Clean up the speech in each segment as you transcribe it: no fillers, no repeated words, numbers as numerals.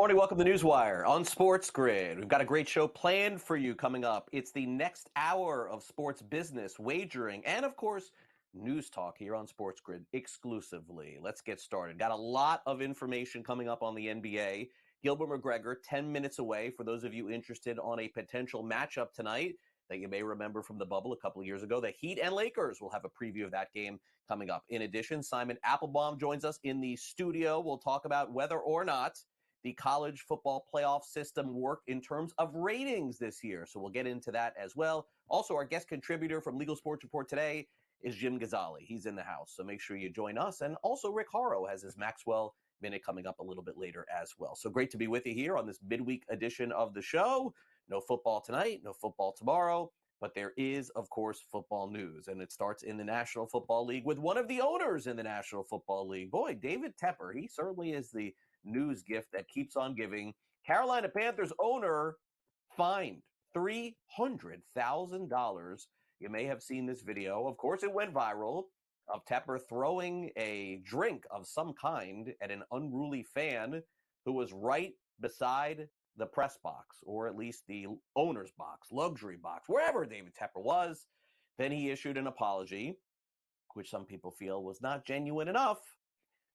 Morning, welcome to NewsWire on SportsGrid. We've got a great show planned for you coming up. It's the next hour of sports business, wagering, and of course, news talk here on SportsGrid exclusively. Let's get started. Got a lot of information coming up on the NBA. Gilbert McGregor, 10 minutes away for those of you interested on a potential matchup tonight that you may remember from the bubble a couple of years ago. The Heat and Lakers will have a preview of that game coming up. In addition, Simon Applebaum joins us in the studio. We'll talk about whether or not the college football playoff system worked in terms of ratings this year. So we'll get into that as well. Also, our guest contributor from Legal Sports Report today is Jim Gazzale. He's in the house, so make sure you join us. And also Rick Horrow has his Maxwell Minute coming up a little bit later as well. So great to be with you here on this midweek edition of the show. No football tonight, no football tomorrow, but there is, of course, football news. And it starts in the National Football League with one of the owners in the National Football League. Boy, David Tepper, he certainly is the news gift that keeps on giving. Carolina Panthers owner fined $300,000. You may have seen this video. Of course, it went viral of Tepper throwing a drink of some kind at an unruly fan who was right beside the press box, or at least the owner's box, luxury box, wherever David Tepper was. Then he issued an apology, which some people feel was not genuine enough.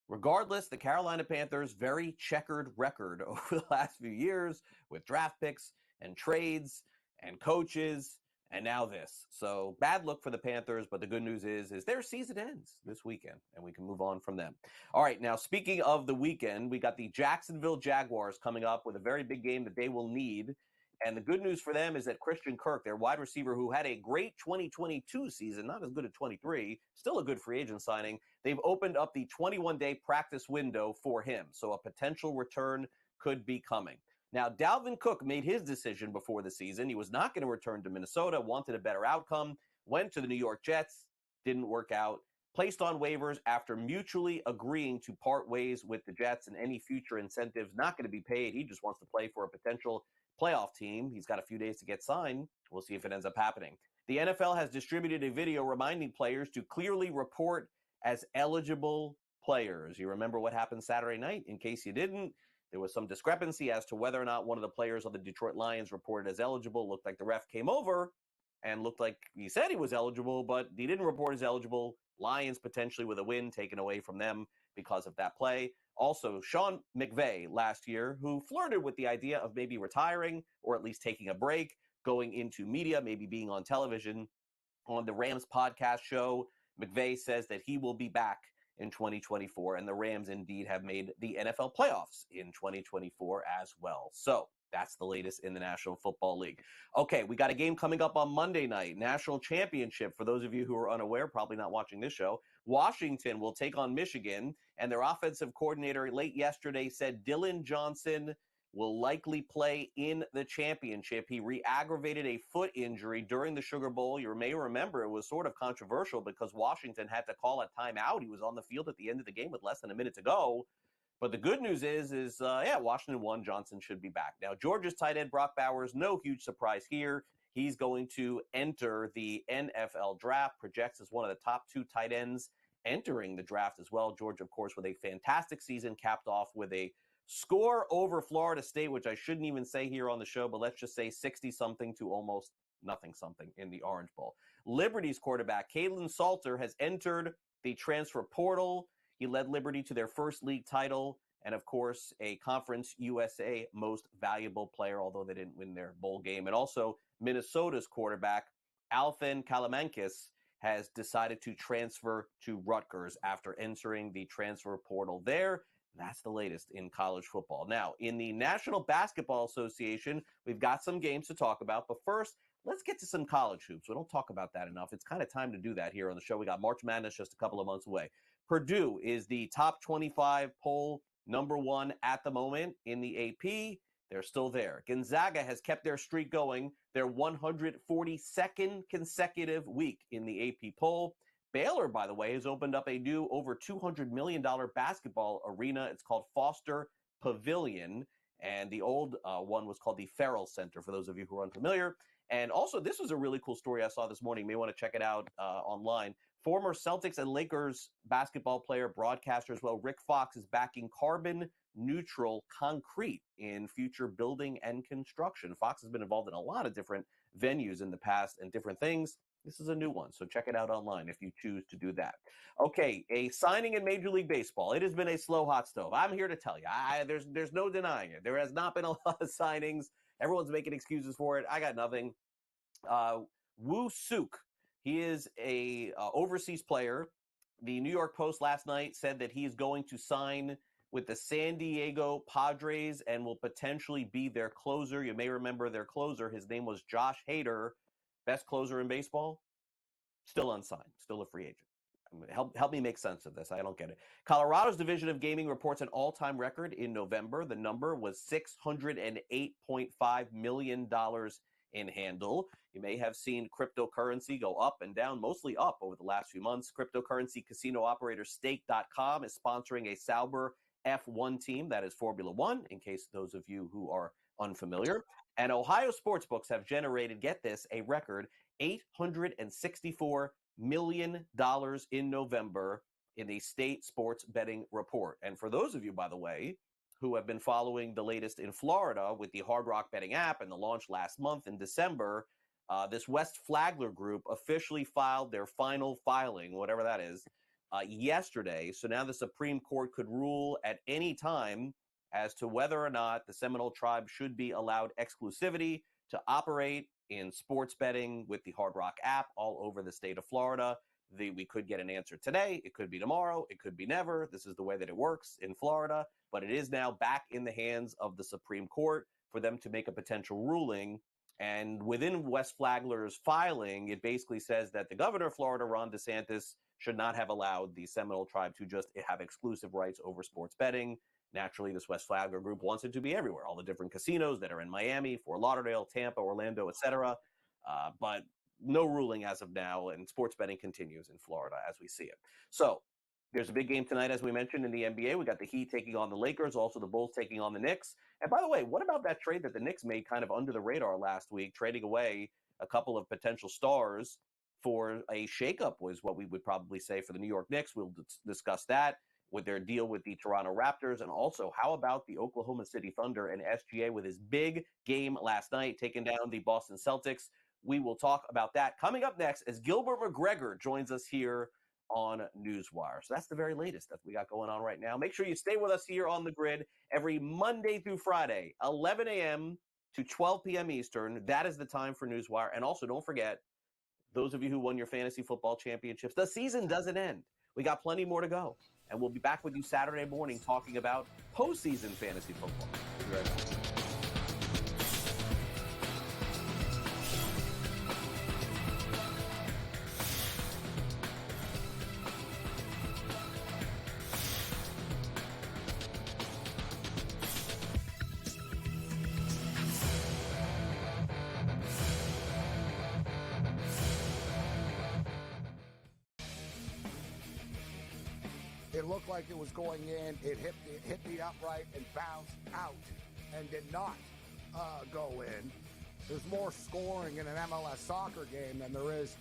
Regardless, the Carolina Panthers' very checkered record over the last few years with draft picks and trades and coaches and now this. So bad look for the Panthers, but the good news is their season ends this weekend and we can move on from them. All right, now speaking of the weekend, we got the Jacksonville Jaguars coming up with a very big game that they will need. And the good news for them is that Christian Kirk, their wide receiver who had a great 2022 season, not as good as 23, still a good free agent signing, they've opened up the 21-day practice window for him. So a potential return could be coming. Now, Dalvin Cook made his decision before the season. He was not going to return to Minnesota, wanted a better outcome, went to the New York Jets, didn't work out, placed on waivers after mutually agreeing to part ways with the Jets, and any future incentives not going to be paid. He just wants to play for a potential playoff team. He's got a few days to get signed. We'll see if it ends up happening. The NFL has distributed a video reminding players to clearly report as eligible players. You remember what happened Saturday night? In case you didn't, there was some discrepancy as to whether or not one of the players of the Detroit Lions reported as eligible. Looked like the ref came over and looked like he said he was eligible, but he didn't report as eligible. Lions potentially with a win taken away from them because of that play. Also, Sean McVay last year, who flirted with the idea of maybe retiring or at least taking a break, going into media, maybe being on television. On the Rams podcast show, McVay says that he will be back in 2024, and the Rams indeed have made the NFL playoffs in 2024 as well. So that's the latest in the National Football League. Okay, we got a game coming up on Monday night, National Championship. For those of you who are unaware, probably not watching this show, Washington will take on Michigan, and their offensive coordinator late yesterday said Dylan Johnson will likely play in the championship. He re-aggravated a foot injury during the Sugar Bowl. You may remember it was sort of controversial because Washington had to call a timeout. He was on the field at the end of the game with less than a minute to go. But the good news is Washington won. Johnson should be back. Now, Georgia's tight end Brock Bowers, no huge surprise here. He's going to enter the NFL draft, projects as one of the top 2 tight ends entering the draft as well. Georgia, of course, with a fantastic season, capped off with a score over Florida State, which I shouldn't even say here on the show, but let's just say 60-something to almost nothing-something in the Orange Bowl. Liberty's quarterback, Kaylin Salter, has entered the transfer portal. He led Liberty to their first league title and, of course, a Conference USA Most Valuable Player, although they didn't win their bowl game. And also, Minnesota's quarterback, Alfin Kalamankis, has decided to transfer to Rutgers after entering the transfer portal there. That's the latest in college football. Now, in the National Basketball Association, we've got some games to talk about. But first, let's get to some college hoops. We don't talk about that enough. It's kind of time to do that here on the show. We got March Madness just a couple of months away. Purdue is the top 25 poll #1 at the moment in the AP. They're still there. Gonzaga has kept their streak going, their 142nd consecutive week in the AP poll. Baylor, by the way, has opened up a new over $200 million basketball arena. It's called Foster Pavilion, and the old one was called the Farrell Center, for those of you who are unfamiliar. And also, this was a really cool story I saw this morning. You may want to check it out online. Former Celtics and Lakers basketball player, broadcaster as well, Rick Fox, is backing carbon neutral concrete in future building and construction. Fox has been involved in a lot of different venues in the past and different things. This is a new one, so check it out online if you choose to do that. Okay, a signing in Major League Baseball. It has been a slow hot stove. I'm here to tell you, there's no denying it. There has not been a lot of signings. Everyone's making excuses for it. I got nothing. Woo Suk, he is a overseas player. The New York Post last night said that he is going to sign with the San Diego Padres and will potentially be their closer. You may remember their closer. His name was Josh Hader, best closer in baseball. Still unsigned, still a free agent. Help me make sense of this. I don't get it. Colorado's Division of Gaming reports an all-time record in November. The number was $608.5 million in handle. You may have seen cryptocurrency go up and down, mostly up over the last few months. Cryptocurrency casino operator Stake.com is sponsoring a Sauber F1 team, that is Formula One, in case those of you who are unfamiliar. And Ohio sportsbooks have generated, get this, a record $864 million in November in the state sports betting report. And for those of you, by the way, who have been following the latest in Florida with the Hard Rock betting app and the launch last month in December, this West Flagler group officially filed their final filing, whatever that is, yesterday. So now the Supreme Court could rule at any time as to whether or not the Seminole Tribe should be allowed exclusivity to operate in sports betting with the Hard Rock app all over the state of Florida. We could get an answer today. It could be tomorrow. It could be never. This is the way that it works in Florida. But it is now back in the hands of the Supreme Court for them to make a potential ruling. And within West Flagler's filing, it basically says that the governor of Florida, Ron DeSantis, should not have allowed the Seminole Tribe to just have exclusive rights over sports betting. Naturally, this West Flagler group wants it to be everywhere, all the different casinos that are in Miami, Fort Lauderdale, Tampa, Orlando, etc. But no ruling as of now, and sports betting continues in Florida as we see it. So there's a big game tonight, as we mentioned, in the NBA. We got the Heat taking on the Lakers, also the Bulls taking on the Knicks. And by the way, what about that trade that the Knicks made kind of under the radar last week, trading away a couple of potential stars for a shakeup was what we would probably say for the New York Knicks. We'll discuss that with their deal with the Toronto Raptors. And also, how about the Oklahoma City Thunder and SGA with his big game last night, taking down the Boston Celtics? We will talk about that coming up next as Gilbert McGregor joins us here on NewsWire. So that's the very latest that we got going on right now. Make sure you stay with us here on the grid every Monday through Friday, 11 a.m. to 12 p.m. Eastern. That is the time for NewsWire. And also, don't forget, those of you who won your fantasy football championships, the season doesn't end. We got plenty more to go. And we'll be back with you Saturday morning talking about postseason fantasy football. We'll be right back. It looked like it was going in. It hit the upright and bounced out and did not go in. There's more scoring in an MLS soccer game than there is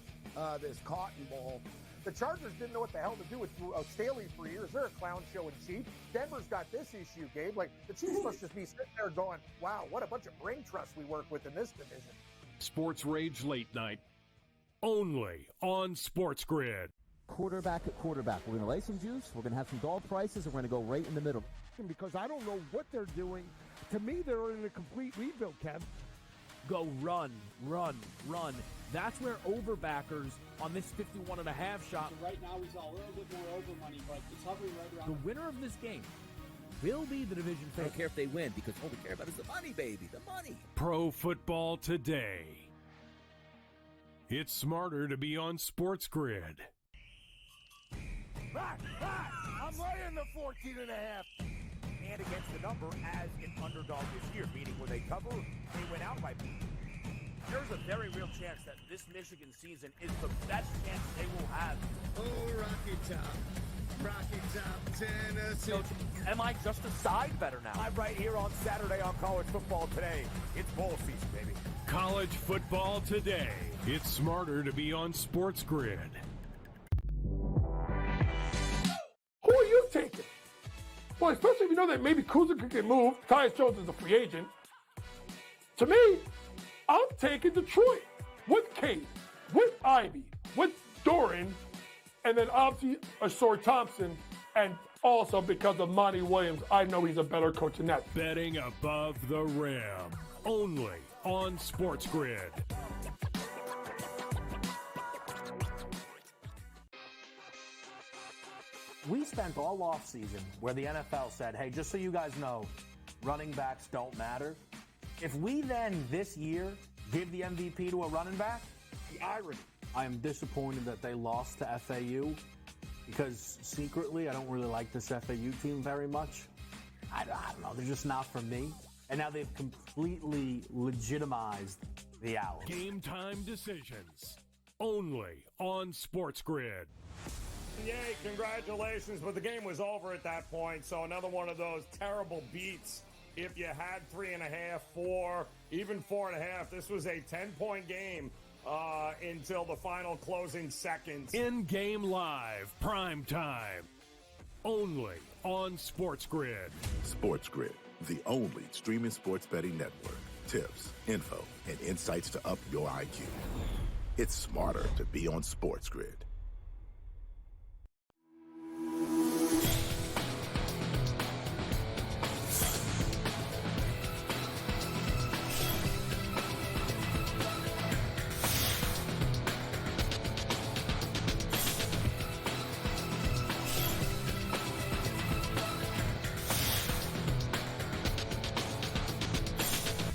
this Cotton Bowl. The Chargers didn't know what the hell to do with Staley for years. They're a clown show in chief. Denver's got this issue, Gabe. Like, the Chiefs must just be sitting there going, wow, what a bunch of brain trust we work with in this division. Sports Rage Late Night, only on SportsGrid. Quarterback at quarterback. We're going to lay some juice. We're going to have some dog prices, and we're going to go right in the middle. Because I don't know what they're doing. To me, they're in a complete rebuild, Kev. Go run, run, run. That's where overbackers on this 51.5 shot. So right now, we saw a little bit more over money, but it's hovering right around. The winner of this game will be the division I favorite. don't care if they win, because all we care about is the money, baby, the money. Pro Football Today. It's smarter to be on SportsGrid. I'm laying the 14.5. And against the number as an underdog this year, meaning when they cover, they win out by. There's a very real chance that this Michigan season is the best chance they will have. Oh, Rocky Top, Tennessee. So, am I just a side better now? I'm right here on Saturday on College Football Today. It's bowl season, baby. College Football Today. It's smarter to be on SportsGrid. Who are you taking? play, especially if you know that maybe Kuzma could get moved. Tyus Jones is a free agent. To me, I'm taking Detroit with Kate, with Ivy, with Doran, and then obviously Ashore Thompson, and also because of Monty Williams, I know he's a better coach than that. Betting above the rim, only on SportsGrid. We spent all offseason where the NFL said, hey, just so you guys know, running backs don't matter. If we then this year give the MVP to a running back, the irony. I am disappointed that they lost to FAU because secretly I don't really like this FAU team very much. I don't know. They're just not for me. And now they've completely legitimized the Owls. Game time decisions, only on SportsGrid. Yay, congratulations, but the game was over at that point, so another one of those terrible beats. If you had 3.5, 4, even 4.5, this was a 10-point game until the final closing seconds. In-game live, prime time, only on SportsGrid. SportsGrid, the only streaming sports betting network. Tips, info, and insights to up your IQ. It's smarter to be on SportsGrid.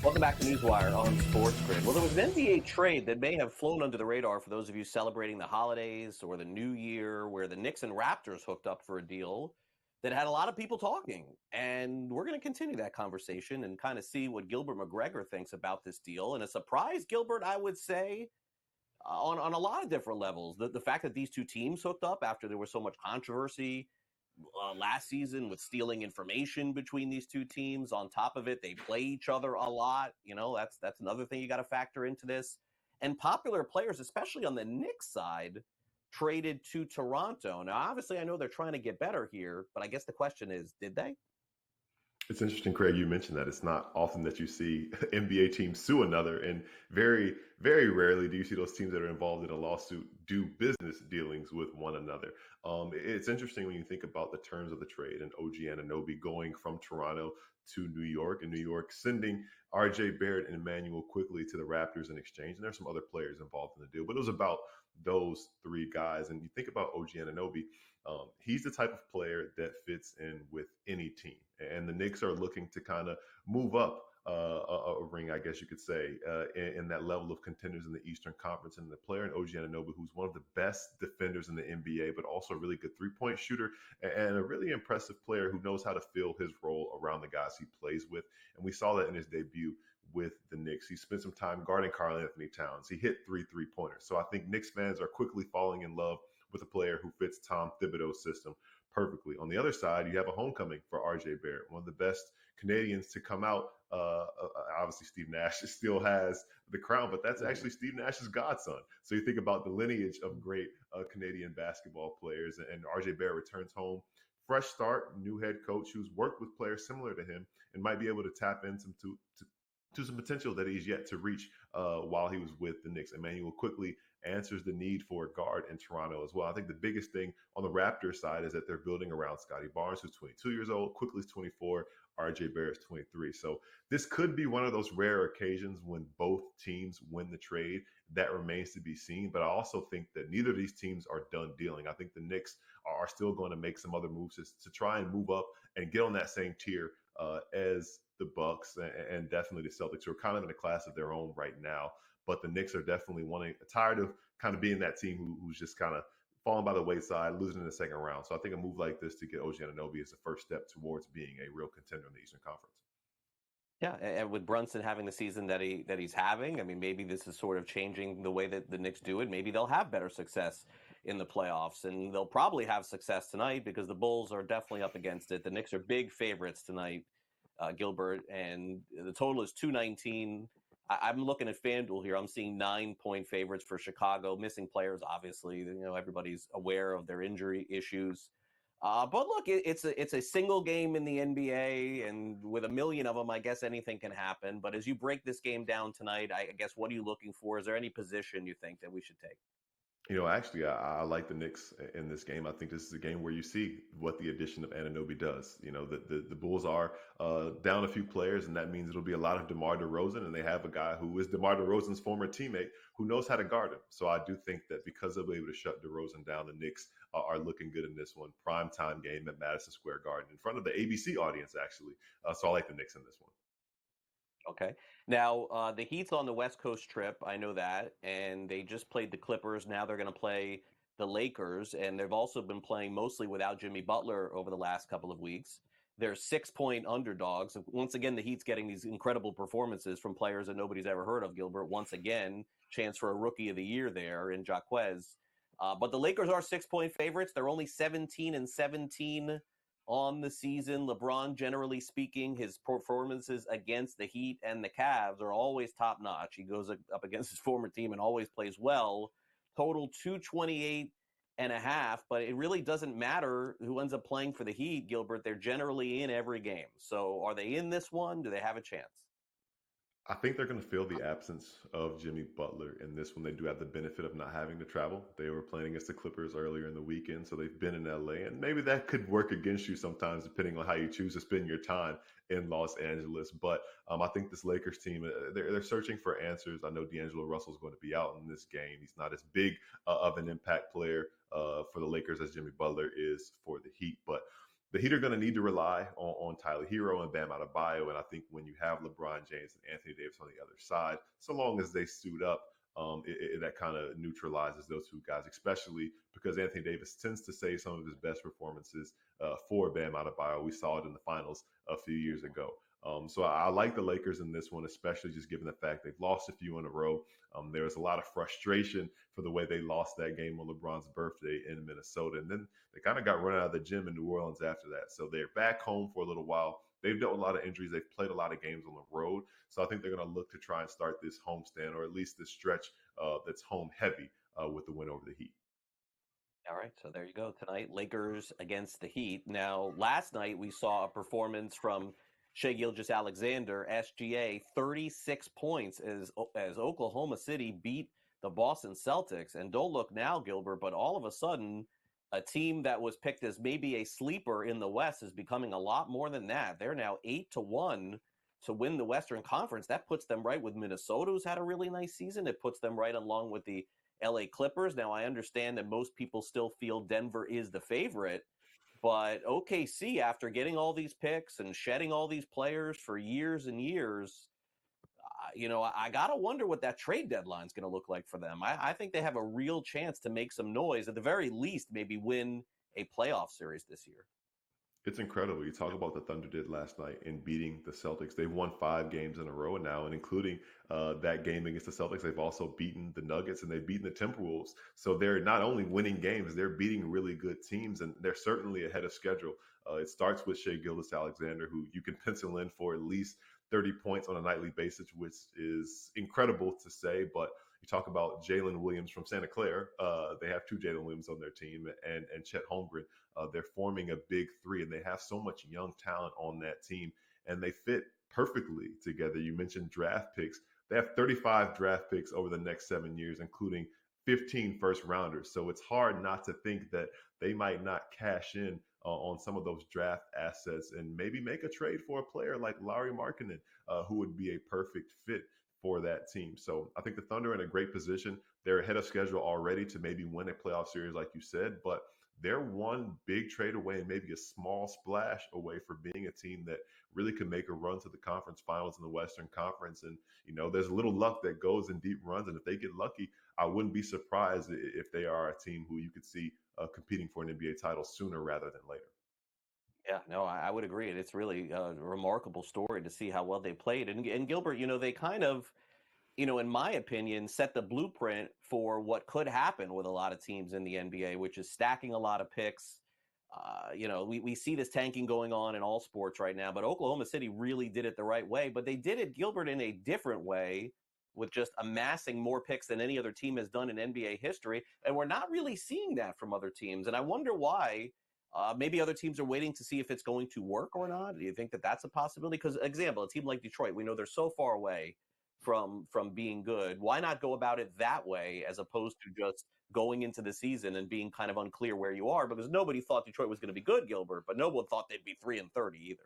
Welcome back to NewsWire on SportsGrid. Well, there was an NBA trade that may have flown under the radar for those of you celebrating the holidays or the New Year, where the Knicks and Raptors hooked up for a deal that had a lot of people talking. And we're going to continue that conversation and kind of see what Gilbert McGregor thinks about this deal. And a surprise, Gilbert, I would say, on a lot of different levels. The fact that these two teams hooked up after there was so much controversy last season with stealing information between these two teams. On top of it, they play each other a lot. You know, that's another thing you got to factor into this. And popular players, especially on the Knicks side, traded to Toronto. Now, obviously, I know they're trying to get better here, but I guess the question is, did they? It's interesting, Craig, you mentioned that it's not often that you see NBA teams sue another, and very, very rarely do you see those teams that are involved in a lawsuit do business dealings with one another. It's interesting when you think about the terms of the trade and OG Anunoby going from Toronto to New York, and New York sending RJ Barrett and Emmanuel quickly to the Raptors in exchange. And there's some other players involved in the deal, but it was about those three guys. And you think about OG Anunoby, he's the type of player that fits in with any team. And the Knicks are looking to kind of move up a ring, I guess you could say, in that level of contenders in the Eastern Conference. And the player in OG Anunoby, who's one of the best defenders in the NBA, but also a really good three-point shooter and a really impressive player who knows how to fill his role around the guys he plays with. And we saw that in his debut with the Knicks. He spent some time guarding Karl Anthony Towns. He hit 3 3-pointers. So I think Knicks fans are quickly falling in love with a player who fits Tom Thibodeau's system perfectly. On the other side, you have a homecoming for RJ Barrett, one of the best Canadians to come out. Obviously, Steve Nash still has the crown, but that's actually Steve Nash's godson. So you think about the lineage of great Canadian basketball players, and RJ Barrett returns home. Fresh start, new head coach who's worked with players similar to him and might be able to tap in to some potential that he's yet to reach while he was with the Knicks. Emmanuel quickly answers the need for a guard in Toronto as well. I think the biggest thing on the Raptors side is that they're building around Scotty Barnes, who's 22 years old, Quickly's 24, RJ Barrett's 23. So this could be one of those rare occasions when both teams win the trade. That remains to be seen. But I also think that neither of these teams are done dealing. I think the Knicks are still going to make some other moves to try and move up and get on that same tier as the Bucks and definitely the Celtics, who are kind of in a class of their own right now. But the Knicks are definitely tired of kind of being that team who's just kind of falling by the wayside, losing in the second round. So I think a move like this to get OG Anunoby is the first step towards being a real contender in the Eastern Conference. Yeah, and with Brunson having the season that he's having, I mean, maybe this is sort of changing the way that the Knicks do it. Maybe they'll have better success in the playoffs, and they'll probably have success tonight because the Bulls are definitely up against it. The Knicks are big favorites tonight, Gilbert, and the total is 219. I'm looking at FanDuel here. I'm seeing 9-point favorites for Chicago. Missing players, obviously. You know, everybody's aware of their injury issues. But look, it's a single game in the NBA, and with a million of them, I guess anything can happen. But as you break this game down tonight, I guess what are you looking for? Is there any position you think that we should take? Actually, I like the Knicks in this game. I think this is a game where you see what the addition of Anunoby does. The Bulls are down a few players, and that means it'll be a lot of DeMar DeRozan, and they have a guy who is DeMar DeRozan's former teammate who knows how to guard him. So I do think that because they'll be able to shut DeRozan down, the Knicks are looking good in this one. Primetime game at Madison Square Garden in front of the ABC audience, actually. So I like the Knicks in this one. Okay. Now, the Heat's on the West Coast trip. I know that. And they just played the Clippers. Now they're going to play the Lakers. And they've also been playing mostly without Jimmy Butler over the last couple of weeks. They're 6-point underdogs. Once again, the Heat's getting these incredible performances from players that nobody's ever heard of, Gilbert. Once again, chance for a Rookie of the Year there in Jaquez. But the Lakers are 6-point favorites. They're only 17-17 on the season. LeBron, generally speaking, his performances against the Heat and the Cavs are always top-notch. He goes up against his former team and always plays well. Total 228.5, but it really doesn't matter who ends up playing for the Heat, Gilbert. They're generally in every game. So are they in this one? Do they have a chance? I think they're going to feel the absence of Jimmy Butler in this one. They do have the benefit of not having to travel. They were playing against the Clippers earlier in the weekend, so they've been in LA, and maybe that could work against you sometimes, depending on how you choose to spend your time in Los Angeles. But I think this Lakers team, they're searching for answers. I know D'Angelo Russell's going to be out in this game. He's not as big of an impact player for the Lakers as Jimmy Butler is for the Heat, but the Heat are going to need to rely on Tyler Hero and Bam Adebayo. And I think when you have LeBron James and Anthony Davis on the other side, so long as they suit up, that kind of neutralizes those two guys, especially because Anthony Davis tends to save some of his best performances for Bam Adebayo. We saw it in the finals a few years ago. So I like the Lakers in this one, especially just given the fact they've lost a few in a row. There was a lot of frustration for the way they lost that game on LeBron's birthday in Minnesota. And then they kind of got run out of the gym in New Orleans after that. So they're back home for a little while. They've dealt with a lot of injuries. They've played a lot of games on the road. So I think they're going to look to try and start this homestand, or at least this stretch that's home heavy with the win over the Heat. All right, so there you go. Tonight, Lakers against the Heat. Now, last night we saw a performance from Shai Gilgeous-Alexander, SGA, 36 points as Oklahoma City beat the Boston Celtics. And don't look now, Gilbert, but all of a sudden, a team that was picked as maybe a sleeper in the West is becoming a lot more than that. They're now 8-1 to win the Western Conference. That puts them right with Minnesota, who's had a really nice season. It puts them right along with the LA Clippers. Now, I understand that most people still feel Denver is the favorite, but OKC, after getting all these picks and shedding all these players for years and years, I got to wonder what that trade deadline is going to look like for them. I think they have a real chance to make some noise, at the very least, maybe win a playoff series this year. It's incredible. You talk about the Thunder did last night in beating the Celtics. They've won 5 games in a row now, and including that game against the Celtics, they've also beaten the Nuggets and they've beaten the Timberwolves. So they're not only winning games, they're beating really good teams, and they're certainly ahead of schedule. It starts with Shai Gilgeous-Alexander, who you can pencil in for at least 30 points on a nightly basis, which is incredible to say, but you talk about Jalen Williams from Santa Clara. They have 2 Jalen Williams on their team, and Chet Holmgren. They're forming a big 3, and they have so much young talent on that team, and they fit perfectly together. You mentioned draft picks. They have 35 draft picks over the next 7 years, including 15 first rounders. So it's hard not to think that they might not cash in on some of those draft assets and maybe make a trade for a player like Lauri Markkanen, who would be a perfect fit for that team. So I think the Thunder are in a great position. They're ahead of schedule already to maybe win a playoff series, like you said, but they're one big trade away and maybe a small splash away from being a team that really could make a run to the conference finals in the Western Conference. And, there's a little luck that goes in deep runs. And if they get lucky, I wouldn't be surprised if they are a team who you could see competing for an NBA title sooner rather than later. Yeah, no, I would agree. It's really a remarkable story to see how well they played. And Gilbert, they kind of, in my opinion, set the blueprint for what could happen with a lot of teams in the NBA, which is stacking a lot of picks. We see this tanking going on in all sports right now, but Oklahoma City really did it the right way. But they did it, Gilbert, in a different way, with just amassing more picks than any other team has done in NBA history. And we're not really seeing that from other teams. And I wonder why. Maybe other teams are waiting to see if it's going to work or not. Do you think that that's a possibility? Because, example, a team like Detroit, we know they're so far away from being good. Why not go about it that way as opposed to just going into the season and being kind of unclear where you are? Because nobody thought Detroit was going to be good, Gilbert, but no one thought they'd be 3-30 either.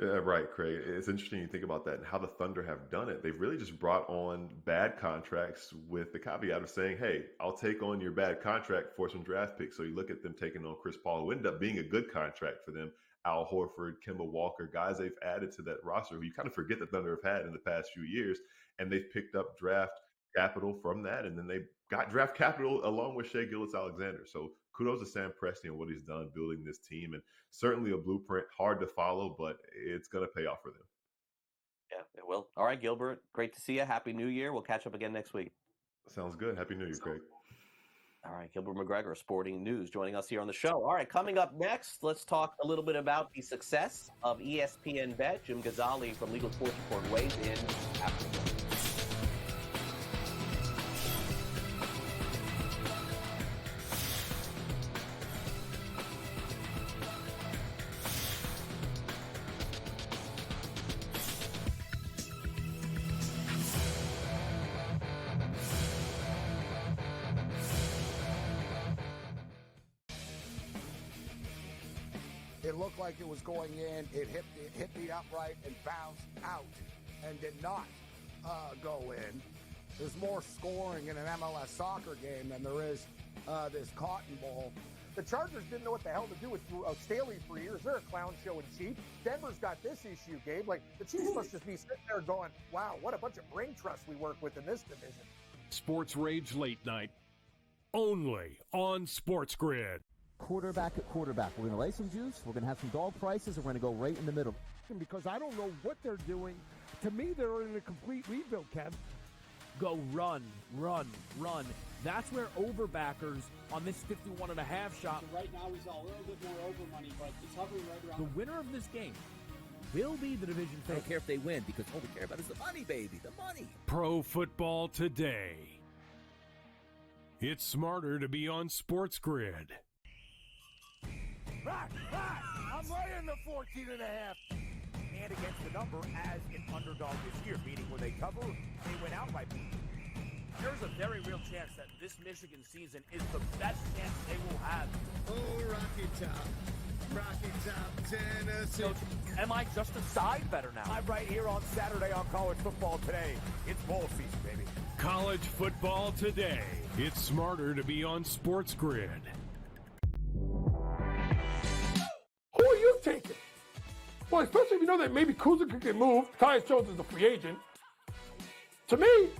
Yeah, right, Craig. It's interesting you think about that and how the Thunder have done it. They've really just brought on bad contracts with the caveat of saying, hey, I'll take on your bad contract for some draft picks. So you look at them taking on Chris Paul, who ended up being a good contract for them. Al Horford, Kemba Walker, guys they've added to that roster who you kind of forget the Thunder have had in the past few years. And they've picked up draft capital from that. And then they got draft capital along with Shai Gilgeous-Alexander. So kudos to Sam Presti and what he's done building this team. And certainly a blueprint, hard to follow, but it's going to pay off for them. Yeah, it will. All right, Gilbert, great to see you. Happy New Year. We'll catch up again next week. Sounds good. Happy New Year, Craig. All right, Gilbert McGregor, Sporting News, joining us here on the show. All right, coming up next, let's talk a little bit about the success of ESPN Bet. Jim Gazzale from Legal Sports Report weighs in after the break. It looked like it was going in. It hit the upright and bounced out and did not go in. There's more scoring in an MLS soccer game than there is this Cotton Bowl. The Chargers didn't know what the hell to do with Staley for years. They're a clown show in Chief. Denver's got this issue, Gabe. Like, the Chiefs must just be sitting there going, wow, what a bunch of brain trust we work with in this division. Sports Rage Late Night, only on SportsGrid. Quarterback at quarterback. We're going to lay some juice. We're going to have some dog prices, and we're going to go right in the middle. Because I don't know what they're doing. To me, they're in a complete rebuild, Kev. Go run, run, run. That's where overbackers on this 51.5 shot. Right now, he's a little bit more over money, but it's hovering right around. The winner of this game will be the division I favorite. don't care if they win because all we care about is the money, baby, the money. Pro Football Today. It's smarter to be on SportsGrid. Back! I'm laying the 14.5. And against the number as an underdog this year, meaning when they cover, they win out by. There's a very real chance that this Michigan season is the best chance they will have. Oh, Rocky Top, Tennessee. So, am I just a side better now? I'm right here on Saturday on College Football Today. It's bowl season, baby. College Football Today. It's smarter to be on SportsGrid. Who are you taking? Well, especially if you know that maybe Kuzma could get moved. Tyus Jones is a free agent. To me,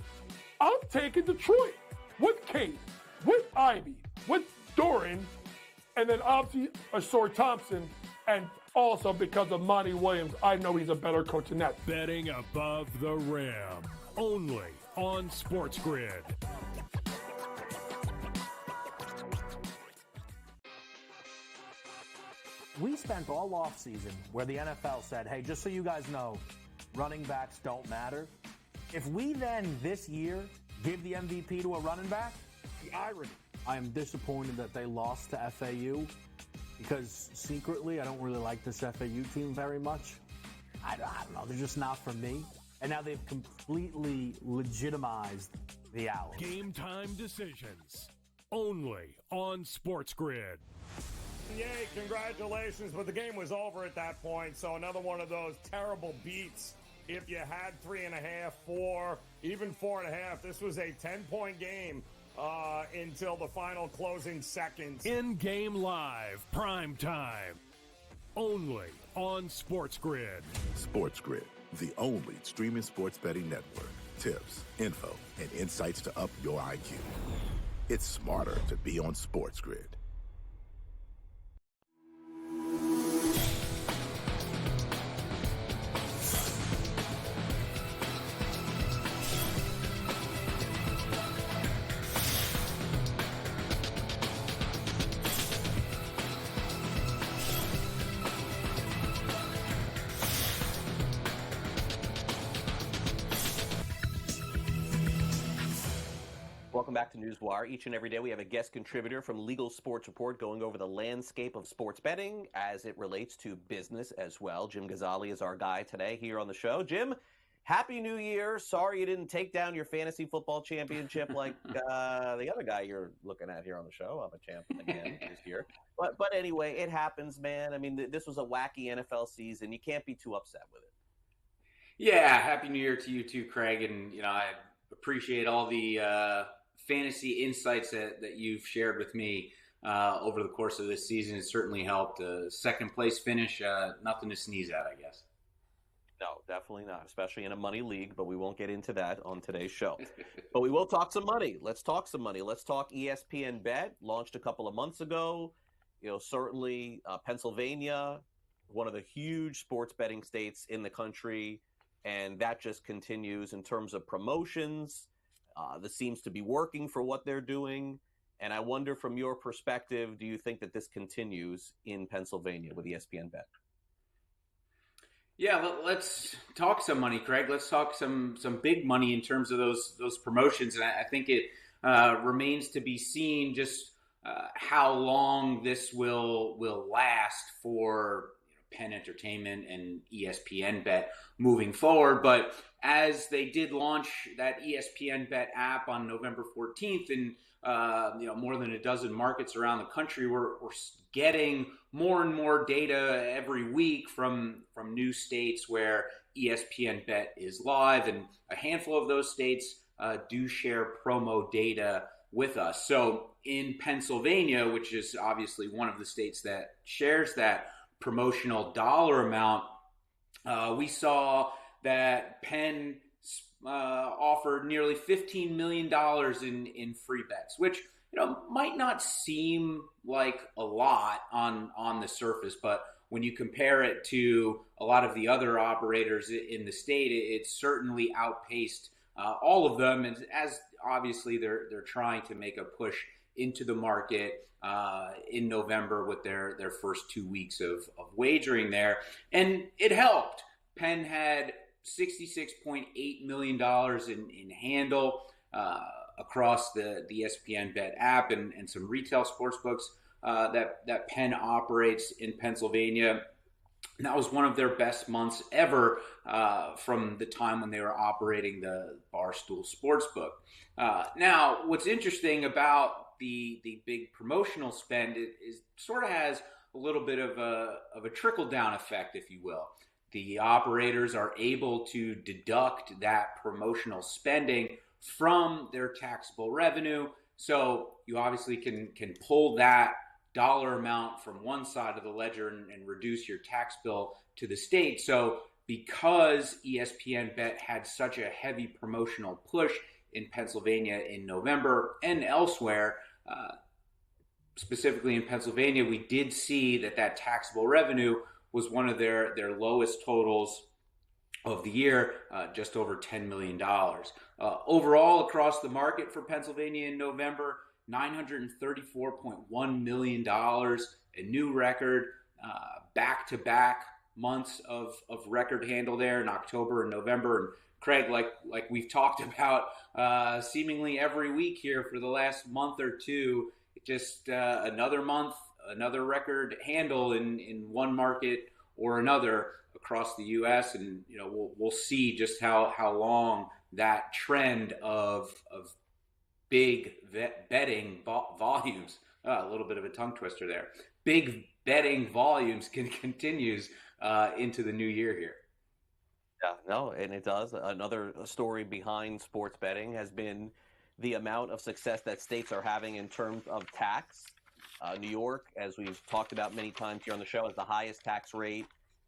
I'm taking Detroit with Cade, with Ivy, with Doran, and then obviously Ashore Thompson, and also because of Monty Williams, I know he's a better coach than that. Betting above the rim, only on SportsGrid. We spent all offseason where the NFL said, hey, just so you guys know, running backs don't matter. If we then this year give the MVP to a running back, the irony. I am disappointed that they lost to FAU because secretly I don't really like this FAU team very much. I don't know. They're just not for me. And now they've completely legitimized the Owls. Game time decisions, only on SportsGrid. Yay, congratulations, but the game was over at that point, so another one of those terrible beats. If you had 3.5, 4, even 4.5, this was a 10-point game until the final closing seconds. In-game live, prime time, only on SportsGrid. SportsGrid, the only streaming sports betting network. Tips, info, and insights to up your IQ. It's smarter to be on SportsGrid. Welcome welcome back to NewsWire. Each and every day we have a guest contributor from Legal Sports Report going over the landscape of sports betting as it relates to business as well. Jim Gazzale is our guy today here on the show. Jim, Happy New Year. Sorry you didn't take down your fantasy football championship like the other guy you're looking at here on the show. I'm a champ again this year. But anyway, it happens, man. I mean, this was a wacky NFL season. You can't be too upset with it. Yeah, Happy New Year to you too, Craig. And, I appreciate all the fantasy insights that you've shared with me over the course of this season. It certainly helped. Second place finish, nothing to sneeze at, I guess. No, definitely not, especially in a money league, but we won't get into that on today's show. But we will talk some money. Let's talk some money. Let's talk ESPN Bet, launched a couple of months ago. Certainly Pennsylvania, one of the huge sports betting states in the country, and that just continues in terms of promotions. This seems to be working for what they're doing, and I wonder from your perspective, do you think that this continues in Pennsylvania with ESPN Bet? Yeah, let's talk some money, Craig. Let's talk some big money in terms of those promotions. And I think it remains to be seen just how long this will last for Penn Entertainment and ESPN Bet moving forward. But as they did launch that ESPN Bet app on November 14th, and more than a dozen markets around the country, we're getting more and more data every week from new states where ESPN Bet is live, and a handful of those states do share promo data with us. So in Pennsylvania, which is obviously one of the states that shares that promotional dollar amount, we saw that Penn offered nearly $15 million in free bets, which might not seem like a lot on the surface, but when you compare it to a lot of the other operators in the state, it certainly outpaced all of them. And as obviously they're trying to make a push into the market in November with their first 2 weeks of wagering there, and it helped. Penn had $66.8 million in handle across the ESPN Bet app and some retail sports books that Penn operates in Pennsylvania. And that was one of their best months ever from the time when they were operating the Barstool Sportsbook. Now, what's interesting about the big promotional spend is sort of has a little bit of a trickle-down effect, if you will. The operators are able to deduct that promotional spending from their taxable revenue. So you obviously can pull that dollar amount from one side of the ledger and reduce your tax bill to the state. So because ESPN Bet had such a heavy promotional push in Pennsylvania in November and elsewhere, specifically in Pennsylvania, we did see that taxable revenue was one of their lowest totals of the year, just over $10 million. Overall, across the market for Pennsylvania in November, $934.1 million, a new record, back-to-back months of record handle there in October and November. And Craig, like we've talked about seemingly every week here for the last month or two, just another month, another record handle in one market or another across the U.S. And we'll see just how long that trend of big betting volumes, a little bit of a tongue twister there, big betting volumes continues into the new year here. Yeah, no, and it does. Another story behind sports betting has been the amount of success that states are having in terms of tax. New York, as we've talked about many times here on the show, has the highest tax rate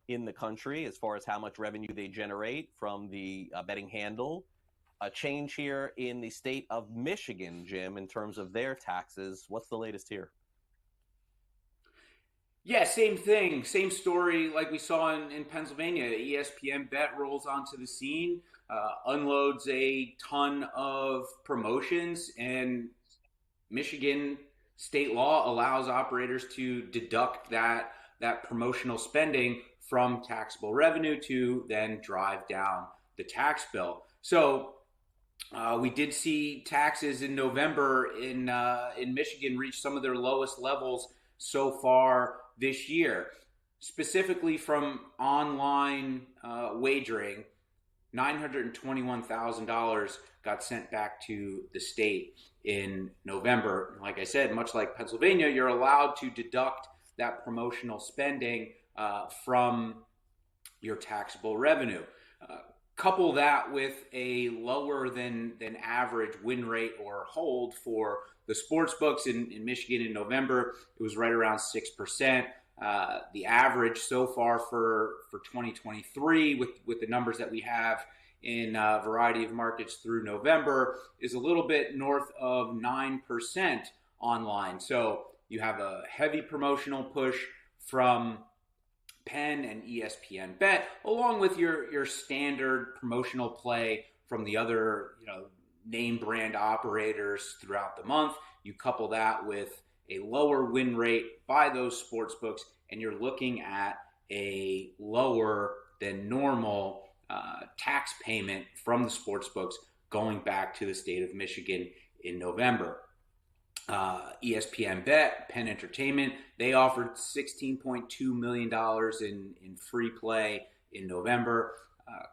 in the country as far as how much revenue they generate from the betting handle. A change here in the state of Michigan, Jim, in terms of their taxes. What's the latest here? Yeah, same thing. Same story like we saw in Pennsylvania. ESPN Bet rolls onto the scene, unloads a ton of promotions, and Michigan state law allows operators to deduct that promotional spending from taxable revenue to then drive down the tax bill. So We did see taxes in November in Michigan reach some of their lowest levels so far this year. Specifically from online wagering, $921,000 got sent back to the state in November. Like I said, much like Pennsylvania, you're allowed to deduct that promotional spending from your taxable revenue. Couple that with a lower than average win rate or hold for the sports books in Michigan in November. It was right around 6%. The average so far for 2023 with the numbers that we have in a variety of markets through November is a little bit north of 9% online. So you have a heavy promotional push from Penn and ESPN Bet, along with your standard promotional play from the other name brand operators throughout the month. You couple that with a lower win rate by those sports books, and you're looking at a lower than normal tax payment from the sports books going back to the state of Michigan in November. ESPN Bet, Penn Entertainment, they offered $16.2 million in free play in November.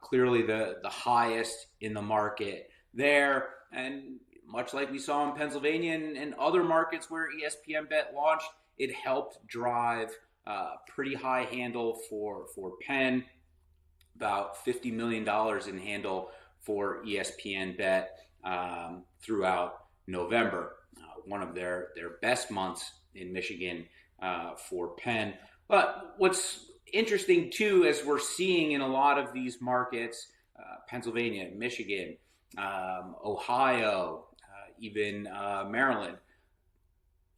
Clearly the highest in the market there. And much like we saw in Pennsylvania and other markets where ESPN Bet launched, it helped drive pretty high handle for Penn, about $50 million in handle for ESPN Bet throughout November. One of their best months in Michigan for Penn. But what's interesting too, as we're seeing in a lot of these markets, Pennsylvania, Michigan, Ohio, even Maryland,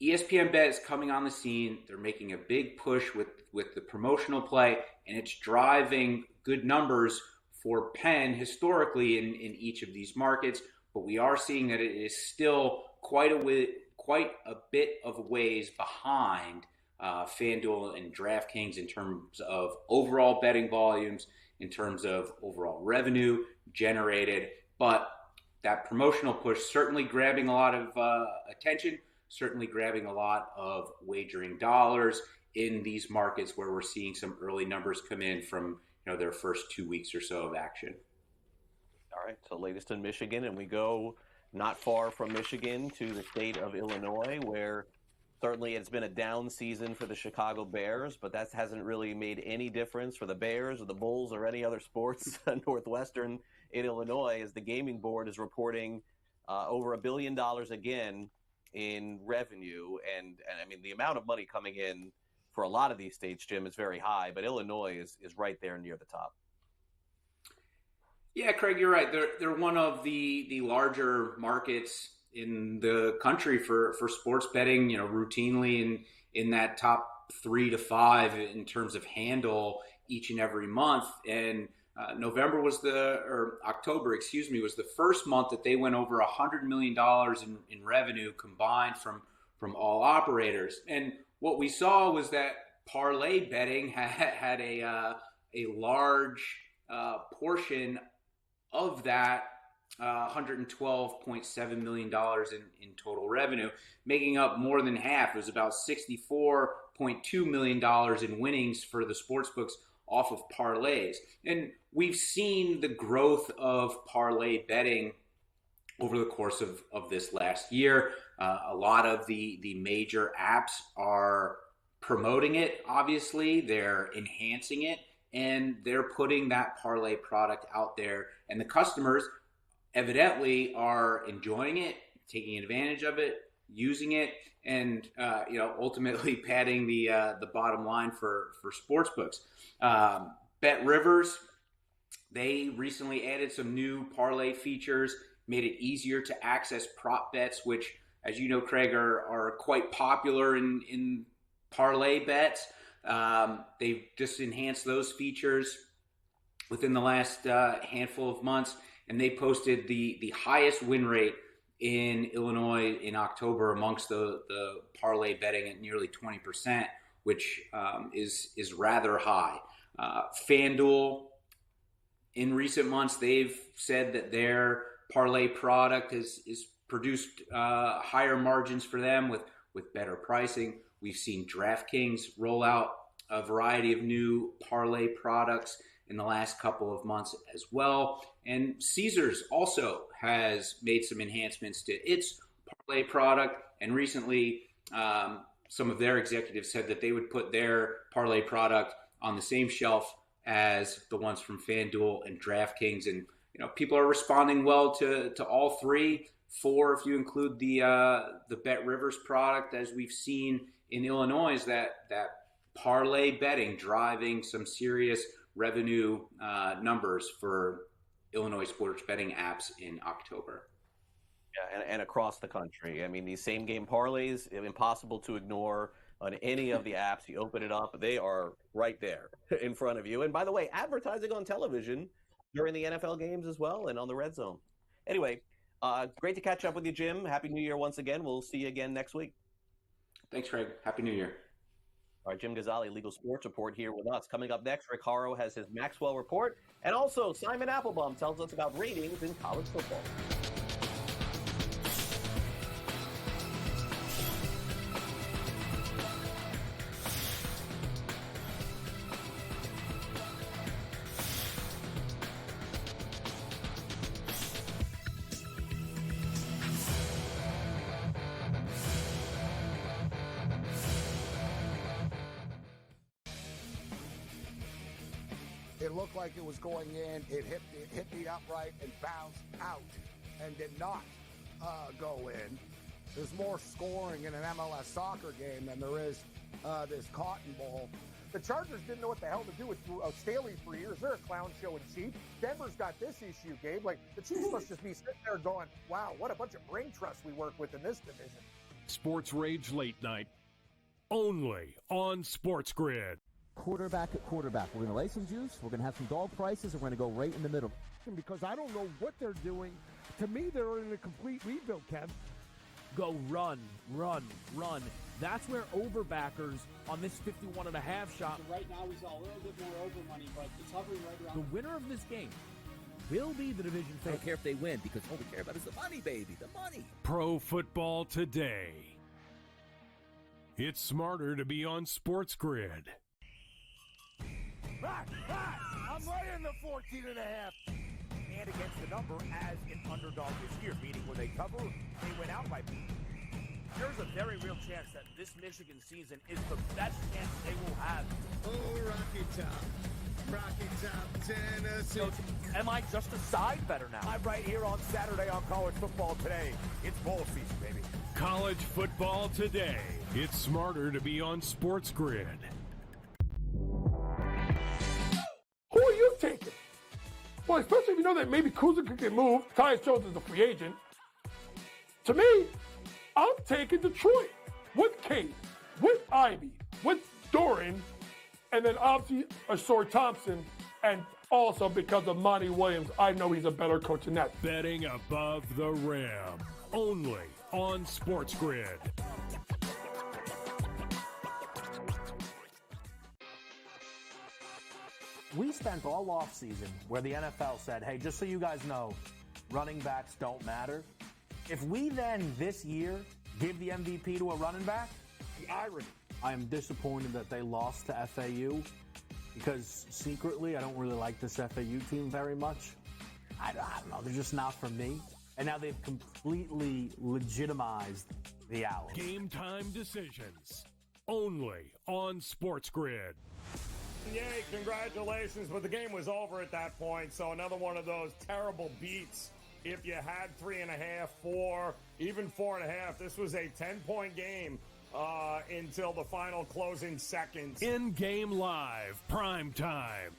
ESPN Bet is coming on the scene. They're making a big push with the promotional play, and it's driving good numbers for Penn historically in each of these markets. But we are seeing that it is still quite a bit of ways behind FanDuel and DraftKings in terms of overall betting volumes, in terms of overall revenue generated. But that promotional push certainly grabbing a lot of attention, certainly grabbing a lot of wagering dollars in these markets where we're seeing some early numbers come in from their first 2 weeks or so of action. All right, so latest in Michigan, and we go not far from Michigan to the state of Illinois, where certainly it's been a down season for the Chicago Bears, but that hasn't really made any difference for the Bears or the Bulls or any other sports Northwestern in Illinois, as the gaming board is reporting over $1 billion again in revenue. And I mean, the amount of money coming in for a lot of these states, Jim, is very high, but Illinois is right there near the top. Yeah, Craig, you're right. They're one of the larger markets in the country for sports betting, routinely in that top 3 to 5 in terms of handle each and every month. And October, was the first month that they went over $100 million in revenue combined from all operators. And what we saw was that parlay betting had a large portion of that $112.7 million in total revenue, making up more than half. It was about $64.2 million in winnings for the sportsbooks off of parlays. And we've seen the growth of parlay betting over the course of this last year. A lot of the major apps are promoting it, obviously. They're enhancing it, and they're putting that parlay product out there. And the customers evidently are enjoying it, taking advantage of it, using it, and ultimately padding the bottom line for sportsbooks. Bet Rivers, they recently added some new parlay features, made it easier to access prop bets, which, as you know, Craig, are quite popular in parlay bets. They've just enhanced those features within the last handful of months, and they posted the highest win rate in Illinois in October amongst the parlay betting at nearly 20%, which is rather high. FanDuel, in recent months, they've said that their parlay product is produced higher margins for them with better pricing. We've seen DraftKings roll out a variety of new parlay products in the last couple of months as well. And Caesars also has made some enhancements to its parlay product. And recently, some of their executives said that they would put their parlay product on the same shelf as the ones from FanDuel and DraftKings. And, people are responding well to all three. 4, if you include the Bet Rivers product, as we've seen in Illinois, is that parlay betting driving some serious revenue numbers for Illinois sports betting apps in October. Yeah, and across the country. I mean, these same game parlays, impossible to ignore on any of the apps. You open it up, they are right there in front of you. And by the way, advertising on television during the NFL games as well and on the Red Zone. Anyway, great to catch up with you, Jim. Happy New Year once again. We'll see you again next week. Thanks, Craig. Happy New Year. All right, Jim Gazzale, Legal Sports Report here with us. Coming up next, Rick Haro has his Maxwell Report. And also, Simon Applebaum tells us about ratings in college football. It looked like it was going in. It hit the upright and bounced out and did not go in. There's more scoring in an MLS soccer game than there is this Cotton Bowl. The Chargers didn't know what the hell to do with Staley for years. They're a clown show in Chief. Denver's got this issue, Gabe. Like, the Chiefs must just be sitting there going, wow, what a bunch of brain trust we work with in this division. Sports Rage Late Night, only on SportsGrid. Quarterback at quarterback. We're going to lay some juice. We're going to have some dog prices, and we're going to go right in the middle. Because I don't know what they're doing. To me, they're in a complete rebuild, Kev. Go run, run, run. That's where overbackers on this 51.5 shot. So right now we saw a little bit more over money, but it's hovering right around. The winner of this game will be the division I don't care if they win, because all we care about is the money, baby, the money. Pro Football Today. It's smarter to be on SportsGrid. I'm laying the 14.5. And against the number as an underdog this year, meaning when they cover, they went out by. There's a very real chance that this Michigan season is the best chance they will have. Oh, Rocky Top, Tennessee. So, am I just a side better now? I'm right here on Saturday on College Football Today. It's bowl season, baby. College Football Today. It's smarter to be on SportsGrid. Who are you taking? Well, especially if you know that maybe Kuzma could get moved. Tyus Jones is a free agent. To me, I'm taking Detroit with Kate, with Ivy, with Doran, and then obviously Ashore Thompson, and also because of Monty Williams, I know he's a better coach than that. Betting above the rim, only on SportsGrid. We spent all offseason where the NFL said, hey, just so you guys know, running backs don't matter. If we then this year give the MVP to a running back, the irony. I am disappointed that they lost to FAU because secretly I don't really like this FAU team very much. I don't know. They're just not for me. And now they've completely legitimized the Owls. Game time decisions, only on SportsGrid. Yay, congratulations, but the game was over at that point, so another one of those terrible beats. If you had 3.5, 4, even 4.5, this was a 10-point game until the final closing seconds. In-game live, prime time,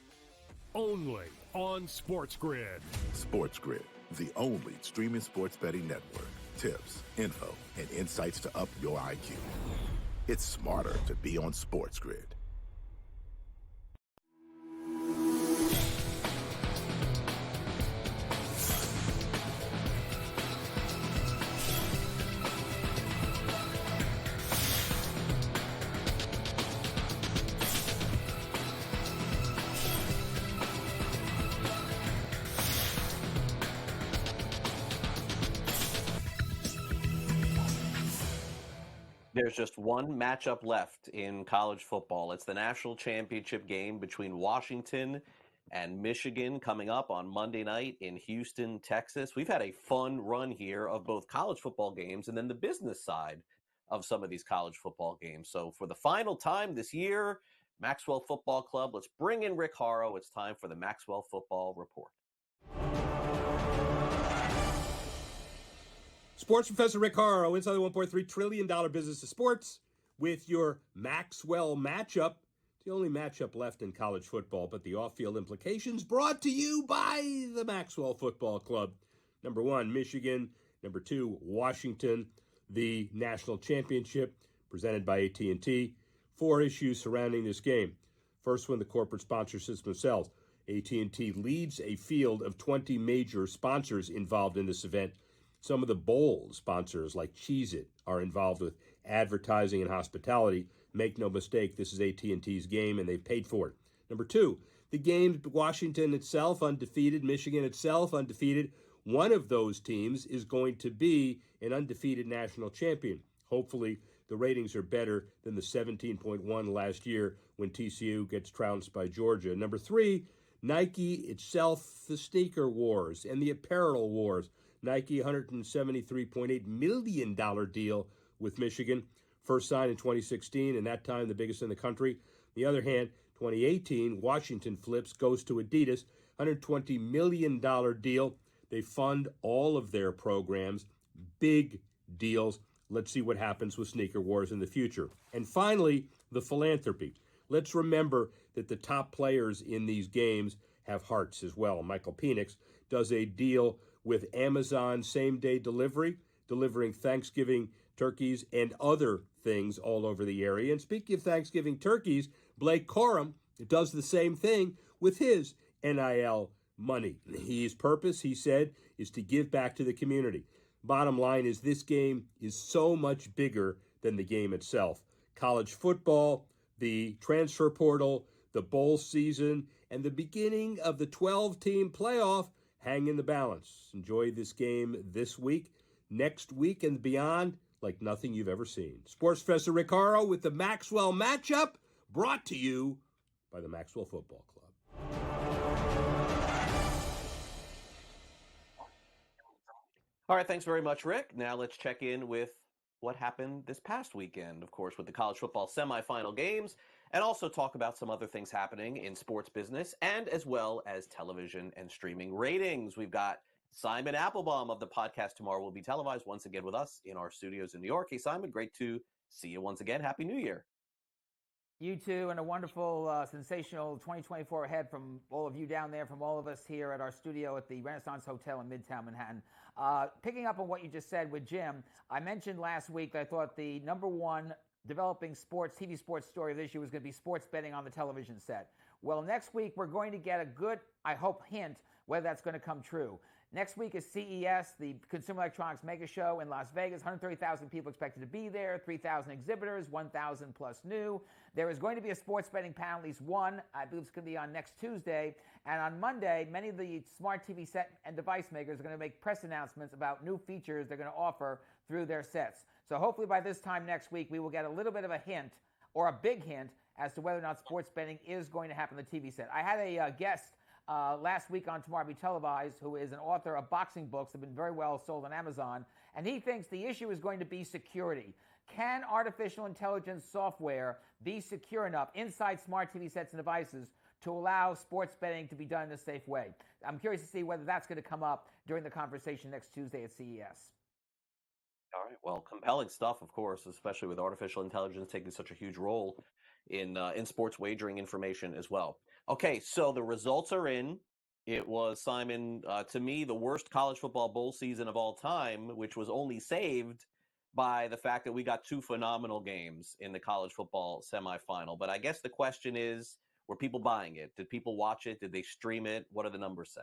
only on SportsGrid. SportsGrid, the only streaming sports betting network. Tips, info, and insights to up your IQ. It's smarter to be on SportsGrid. There's just one matchup left in college football. It's the national championship game between Washington and Michigan coming up on Monday night in Houston, Texas. We've had a fun run here of both college football games and then the business side of some of these college football games. So for the final time this year, Maxwell Football Club, let's bring in Rick Horrow. It's time for the Maxwell Football Report. Sports Professor Rick Horrow inside the $1.3 trillion business of sports with your Maxwell matchup. It's the only matchup left in college football, but the off-field implications brought to you by the Maxwell Football Club. Number 1, Michigan. Number 2, Washington. The national championship presented by AT&T. 4 issues surrounding this game. First one, the corporate sponsorships themselves. AT&T leads a field of 20 major sponsors involved in this event. Some of the bowl sponsors, like Cheez-It, are involved with advertising and hospitality. Make no mistake, this is AT&T's game, and they've paid for it. Number 2, the game, Washington itself undefeated, Michigan itself undefeated. One of those teams is going to be an undefeated national champion. Hopefully, the ratings are better than the 17.1 last year when TCU gets trounced by Georgia. Number 3, Nike itself, the sneaker wars and the apparel wars. Nike, $173.8 million deal with Michigan. First signed in 2016, and that time the biggest in the country. On the other hand, 2018, Washington flips, goes to Adidas, $120 million deal. They fund all of their programs, big deals. Let's see what happens with sneaker wars in the future. And finally, the philanthropy. Let's remember that the top players in these games have hearts as well. Michael Penix does a deal with Amazon same-day delivery, delivering Thanksgiving turkeys and other things all over the area. And speaking of Thanksgiving turkeys, Blake Corum does the same thing with his NIL money. His purpose, he said, is to give back to the community. Bottom line is this game is so much bigger than the game itself. College football, the transfer portal, the bowl season, and the beginning of the 12-team playoff hang in the balance. Enjoy this game this week, next week, and beyond like nothing you've ever seen. Sports Professor Rick Horrow with the Maxwell matchup, brought to you by the Maxwell Football Club. All right, thanks very much, Rick. Now let's check in with what happened this past weekend, of course, with the college football semifinal games, and also talk about some other things happening in sports business and as well as television and streaming ratings. We've got Simon Applebaum of the podcast Tomorrow will be televised once again with us in our studios in New York. Hey, Simon, great to see you once again. Happy New Year. You too, and a wonderful, sensational 2024 ahead from all of you down there, from all of us here at our studio at the Renaissance Hotel in Midtown Manhattan. Picking up on what you just said with Jim, I mentioned last week that I thought the number one developing TV sports story of this year was going to be sports betting on the television set. Well, next week we're going to get a good, I hope, hint whether that's going to come true. Next week is CES, the Consumer Electronics Mega Show in Las Vegas. 130,000 people expected to be there, 3,000 exhibitors, 1,000 plus new. There is going to be a sports betting panel, at least one. I believe it's going to be on next Tuesday. And on Monday, many of the smart TV set and device makers are going to make press announcements about new features they're going to offer through their sets. So hopefully by this time next week, we will get a little bit of a hint, or a big hint, as to whether or not sports betting is going to happen on the TV set. I had a guest last week on Tomorrow Be Televised, who is an author of boxing books that have been very well sold on Amazon, and he thinks the issue is going to be security. Can artificial intelligence software be secure enough inside smart TV sets and devices to allow sports betting to be done in a safe way? I'm curious to see whether that's going to come up during the conversation next Tuesday at CES. All right. Well, compelling stuff, of course, especially with artificial intelligence taking such a huge role in sports wagering information as well. Okay, so the results are in. It was, Simon, to me, the worst college football bowl season of all time, which was only saved by the fact that we got two phenomenal games in the college football semifinal. But I guess the question is, were people buying it? Did people watch it? Did they stream it? What do the numbers say?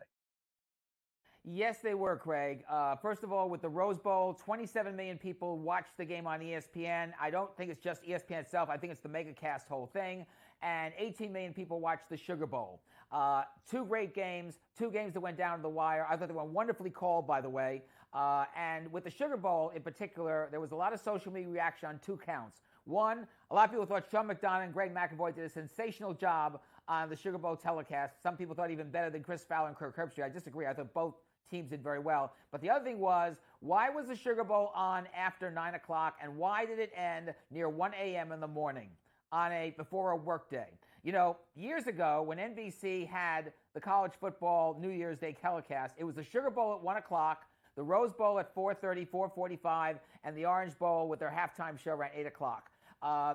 Yes, they were, Craig. First of all, with the Rose Bowl, 27 million people watched the game on ESPN. I don't think it's just ESPN itself. I think it's the MegaCast whole thing. And 18 million people watched the Sugar Bowl. Two great games, two games that went down to the wire. I thought they were wonderfully called, by the way. And with the Sugar Bowl in particular, there was a lot of social media reaction on 2 counts. One, a lot of people thought Sean McDonough and Greg McAvoy did a sensational job on the Sugar Bowl telecast. Some people thought even better than Chris Fowler and Kirk Herbstreit. I disagree. I thought both teams did very well. But the other thing was, why was the Sugar Bowl on after 9 o'clock, and why did it end near 1 a.m. in the morning before a work day? You know, years ago, when NBC had the college football New Year's Day telecast, it was the Sugar Bowl at 1 o'clock, the Rose Bowl at 4:30, 4:45, and the Orange Bowl with their halftime show around 8 o'clock.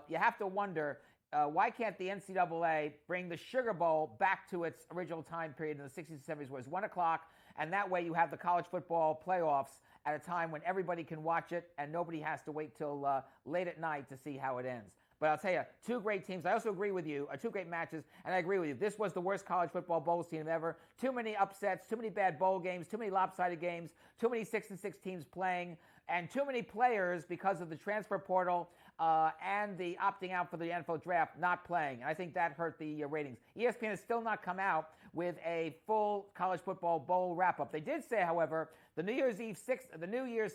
You have to wonder, why can't the NCAA bring the Sugar Bowl back to its original time period in the 60s and 70s, where it's 1 o'clock, and that way you have the college football playoffs at a time when everybody can watch it and nobody has to wait till late at night to see how it ends. But I'll tell you, 2 great teams. I also agree with you, 2 great matches, and I agree with you. This was the worst college football bowl season ever. Too many upsets, too many bad bowl games, too many lopsided games, too many 6-6 teams playing, and too many players because of the transfer portal and the opting out for the NFL draft not playing. And I think that hurt the ratings. ESPN has still not come out with a full college football bowl wrap-up. They did say, however, the New Year's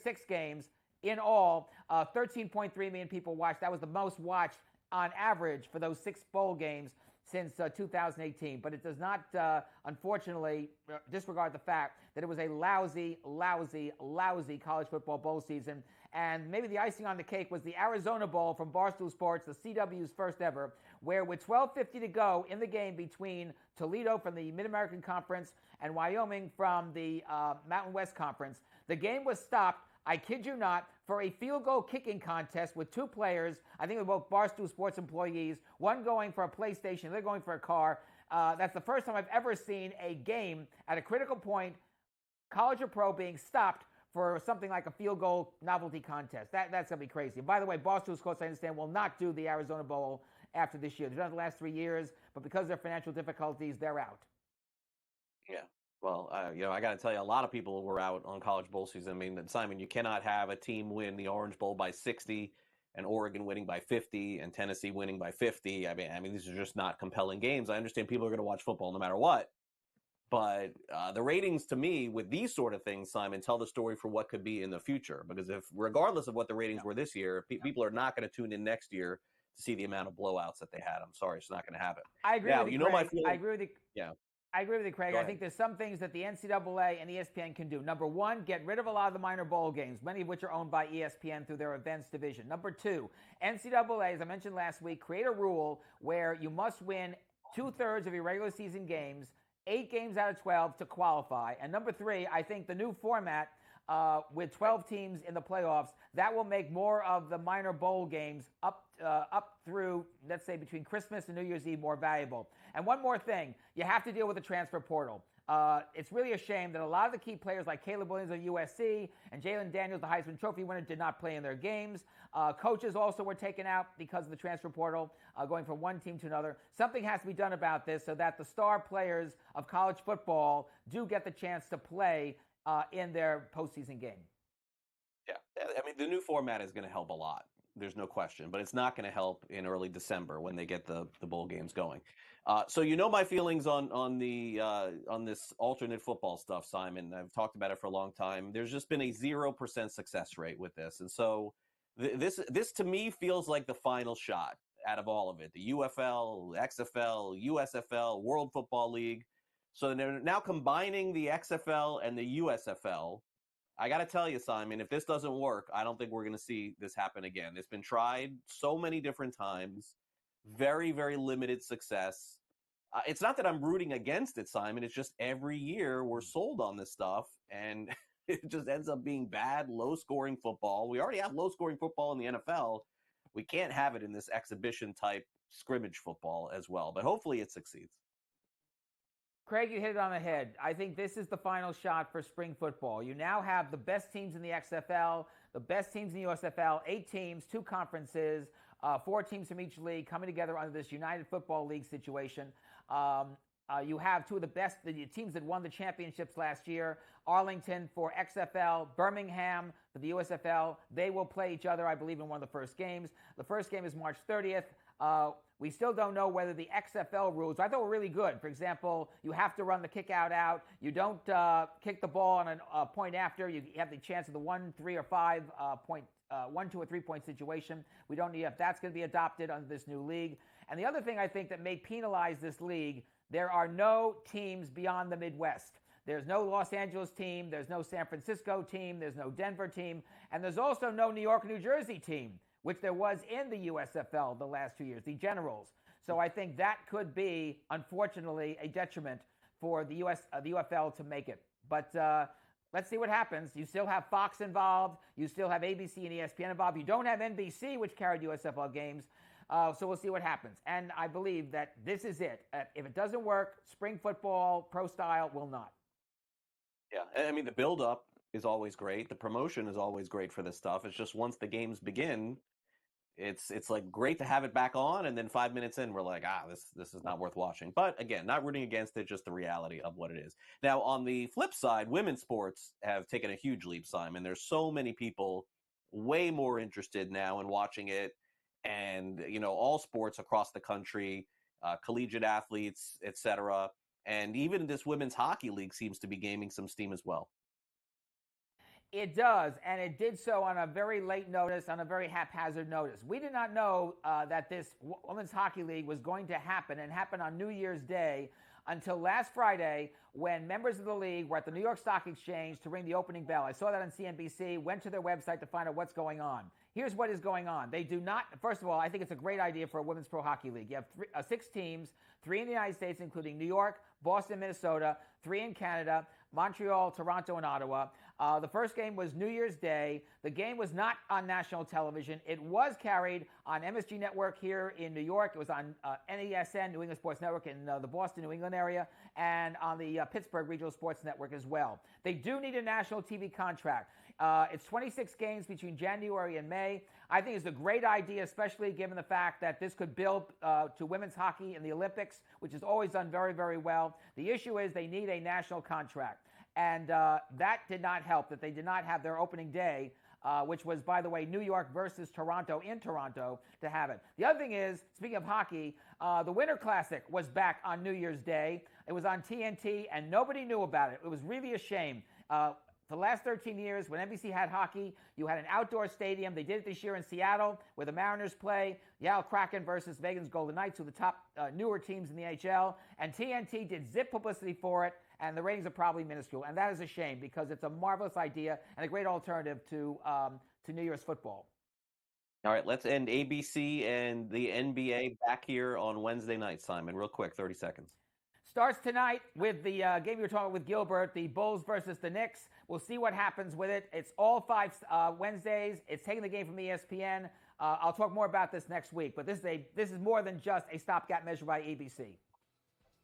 6 games in all, 13.3 million people watched. That was the most watched on average for those 6 bowl games since 2018. But it does not, unfortunately, disregard the fact that it was a lousy college football bowl season. And maybe the icing on the cake was the Arizona Bowl from Barstool Sports, the CW's first ever, where with 12:50 to go in the game between Toledo from the Mid-American Conference and Wyoming from the Mountain West Conference, the game was stopped, I kid you not, for a field goal kicking contest with 2 players, I think they were both Barstool Sports employees, one going for a PlayStation, the other going for a car. That's the first time I've ever seen a game at a critical point, college or pro, being stopped for something like a field goal novelty contest. That's going to be crazy. And by the way, Barstool Sports, I understand, will not do the Arizona Bowl after this year. They've done it the last 3 years, but because of their financial difficulties, they're out. Yeah. Well, I got to tell you, a lot of people were out on college bowl season. I mean, Simon, you cannot have a team win the Orange Bowl by 60 and Oregon winning by 50 and Tennessee winning by 50. I mean, these are just not compelling games. I understand people are going to watch football no matter what. But the ratings, to me, with these sort of things, Simon, tell the story for what could be in the future. Because regardless of what the ratings were this year, people are not going to tune in next year to see the amount of blowouts that they had. I'm sorry, it's not going to happen. I agree with you, Craig. My feeling. I agree with you. Yeah. I agree with you, Craig. I think there's some things that the NCAA and ESPN can do. Number 1, get rid of a lot of the minor bowl games, many of which are owned by ESPN through their events division. Number 2, NCAA, as I mentioned last week, create a rule where you must win 2/3 of your regular season games, 8 games out of 12 to qualify. And number 3, I think the new format with 12 teams in the playoffs, that will make more of the minor bowl games up through, let's say, between Christmas and New Year's Eve more valuable. And one more thing, you have to deal with the transfer portal. It's really a shame that a lot of the key players like Caleb Williams of USC and Jalen Daniels, the Heisman Trophy winner, did not play in their games. Coaches also were taken out because of the transfer portal, going from one team to another. Something has to be done about this so that the star players of college football do get the chance to play in their postseason game. Yeah, I mean, the new format is going to help a lot. There's no question, but it's not going to help in early December when they get the bowl games going. So my feelings on this alternate football stuff, Simon. I've talked about it for a long time. There's just been a 0% success rate with this, and so this to me feels like the final shot out of all of it. The UFL, XFL, USFL, World Football League. So they're now combining the XFL and the USFL. I got to tell you, Simon, if this doesn't work, I don't think we're going to see this happen again. It's been tried so many different times. Very, very limited success. It's not that I'm rooting against it, Simon. It's just every year we're sold on this stuff, and it just ends up being bad, low-scoring football. We already have low-scoring football in the NFL. We can't have it in this exhibition-type scrimmage football as well, but hopefully it succeeds. Craig, you hit it on the head. I think this is the final shot for spring football. You now have the best teams in the XFL, the best teams in the USFL, 8 teams, 2 conferences, 4 teams from each league coming together under this United Football League situation. You have two of the best the teams that won the championships last year. Arlington for XFL, Birmingham for the USFL. They will play each other, I believe, in one of the first games. The first game is March 30th. We still don't know whether the XFL rules, I thought were really good. For example, you have to run the kick out. You don't kick the ball on a point after. You have the chance of the 1, 3, or 5 point, 1, 2, or 3 point situation. We don't know if that's going to be adopted under this new league. And the other thing I think that may penalize this league, there are no teams beyond the Midwest. There's no Los Angeles team. There's no San Francisco team. There's no Denver team. And there's also no New York, New Jersey team, which there was in the USFL the last 2 years, the Generals. So I think that could be, unfortunately, a detriment for the UFL to make it. But let's see what happens. You still have Fox involved. You still have ABC and ESPN involved. You don't have NBC, which carried USFL games. So we'll see what happens. And I believe that this is it. If it doesn't work, spring football, pro style, will not. Yeah, I mean, the build-up is always great. The promotion is always great for this stuff. It's just once the games begin, it's like great to have it back on, and then 5 minutes in, we're like, this is not worth watching. But again, not rooting against it, just the reality of what it is. Now, on the flip side, women's sports have taken a huge leap, Simon. There's so many people way more interested now in watching it, and all sports across the country, collegiate athletes, etc. And even this women's hockey league seems to be gaining some steam as well. It does, and it did so on a very late notice, on a very haphazard notice. We did not know that this Women's Hockey League was going to happen and happen on New Year's Day until last Friday when members of the league were at the New York Stock Exchange to ring the opening bell. I saw that on CNBC, went to their website to find out what's going on. Here's what is going on. They do not, first of all, I think it's a great idea for a Women's Pro Hockey League. You have 6 teams, 3 in the United States, including New York, Boston, Minnesota, 3 in Canada, Montreal, Toronto, and Ottawa. The first game was New Year's Day. The game was not on national television. It was carried on MSG Network here in New York. It was on NESN, New England Sports Network, in the Boston, New England area, and on the Pittsburgh Regional Sports Network as well. They do need a national TV contract. It's 26 games between January and May. I think it's a great idea, especially given the fact that this could build to women's hockey in the Olympics, which has always done very, very well. The issue is they need a national contract. And that did not help, that they did not have their opening day, which was, by the way, New York versus Toronto in Toronto, to have it. The other thing is, speaking of hockey, the Winter Classic was back on New Year's Day. It was on TNT, and nobody knew about it. It was really a shame. For the last 13 years, when NBC had hockey, you had an outdoor stadium. They did it this year in Seattle, where the Mariners play. Seattle Kraken versus Vegas Golden Knights, who are the top newer teams in the NHL. And TNT did zip publicity for it, and the ratings are probably minuscule. And that is a shame, because it's a marvelous idea and a great alternative to New Year's football. All right, let's end ABC and the NBA back here on Wednesday night, Simon. Real quick, 30 seconds. Starts tonight with the game you were talking with Gilbert, the Bulls versus the Knicks. We'll see what happens with it. It's all 5 Wednesdays. It's taking the game from ESPN. I'll talk more about this next week, but this is more than just a stopgap measure by ABC.